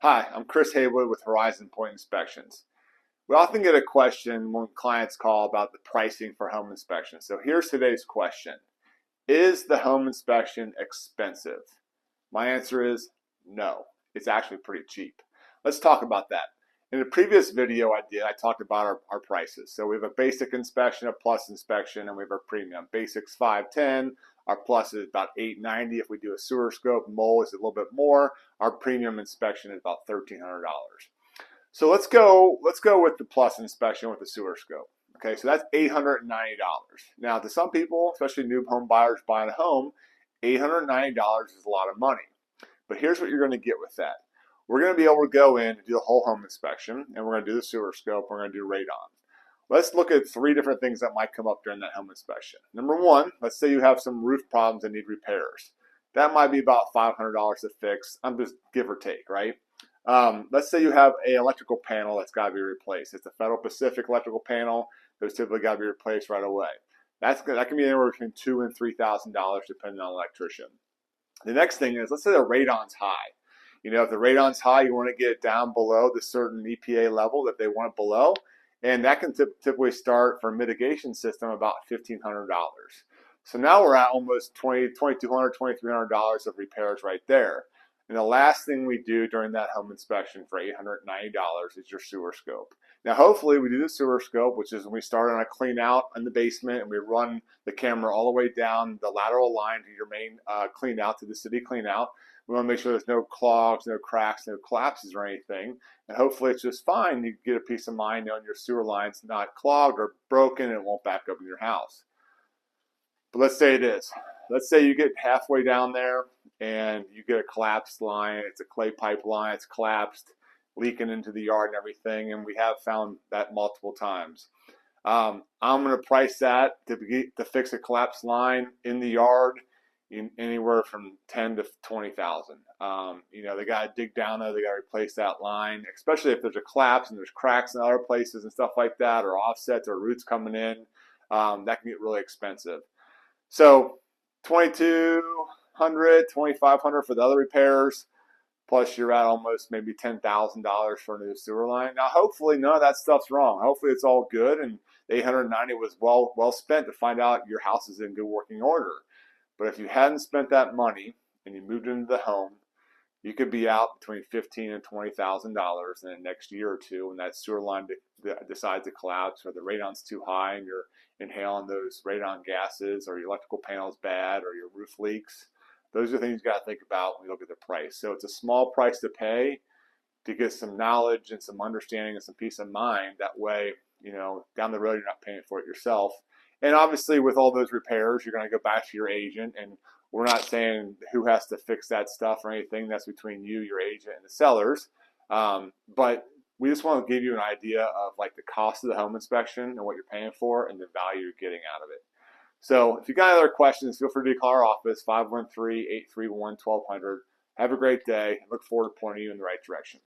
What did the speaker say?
Hi, I'm Chris Haywood with Horizon Point Inspections. We often get a question when clients call about the pricing for home inspections. So here's today's question. Is the home inspection expensive? My answer is no. It's actually pretty cheap. Let's talk about that. In the previous video I talked about our prices. So we have a basic inspection, a plus inspection, and we have our premium. Basic's $510. Our plus is about $890. If we do a sewer scope, mole is a little bit more. Our premium inspection is about $1,300. So let's go with the plus inspection with the sewer scope. Okay, so that's $890. Now, to some people, especially new home buyers buying a home, $890 is a lot of money. But here's what you're going to get with that. We're going to be able to go in and do the whole home inspection, and we're going to do the sewer scope. We're going to do radon. Let's look at three different things that might come up during that home inspection. Number one, let's say you have some roof problems that need repairs. That might be about $500 to fix. I'm just give or take, right? Let's say you have an electrical panel that's got to be replaced. It's a Federal Pacific electrical panel. Those typically got to be replaced right away. That can be anywhere between $2,000 and $3,000 depending on the electrician. The next thing is, let's say the radon's high. If the radon's high, you want to get it down below the certain EPA level that they want it below. And that can typically start for a mitigation system about $1,500. So now we're at almost $2,200, $2,300 of repairs right there. And the last thing we do during that home inspection for $890 is your sewer scope. Now, hopefully we do the sewer scope, which is when we start on a clean out in the basement and we run the camera all the way down the lateral line to your main clean out, to the city clean out. We want to make sure there's no clogs, no cracks, no collapses or anything. And hopefully it's just fine. You get a peace of mind knowing your sewer line's not clogged or broken and it won't back up in your house. But let's say it is. Let's say you get halfway down there and you get a collapsed line. It's a clay pipe line. It's collapsed, leaking into the yard and everything. And we have found that multiple times. I'm going to price that to fix a collapsed line in the yard anywhere from 10 to 20,000. They got to dig down there. They got to replace that line, especially if there's a collapse and there's cracks in other places and stuff like that, or offsets or roots coming in. That can get really expensive. So 2,200, 2,500 for the other repairs, plus you're at almost maybe $10,000 for a new sewer line. Now, hopefully none of that stuff's wrong. Hopefully it's all good, and the 890 was well spent to find out your house is in good working order. But if you hadn't spent that money and you moved into the home, you could be out between $15,000 and $20,000 in the next year or two when that sewer line decides to collapse, or the radon's too high and you're inhaling those radon gases, or your electrical panel's bad, or your roof leaks. Those are things you got to think about when you look at the price. So it's a small price to pay to get some knowledge and some understanding and some peace of mind. That way, down the road, you're not paying for it yourself. And obviously, with all those repairs, you're going to go back to your agent, and we're not saying who has to fix that stuff or anything. That's between you, your agent, and the sellers. But we just want to give you an idea of like the cost of the home inspection and what you're paying for and the value you're getting out of it. So if you got other questions, feel free to call our office, 513-831-1200. Have a great day. Look forward to pointing you in the right direction.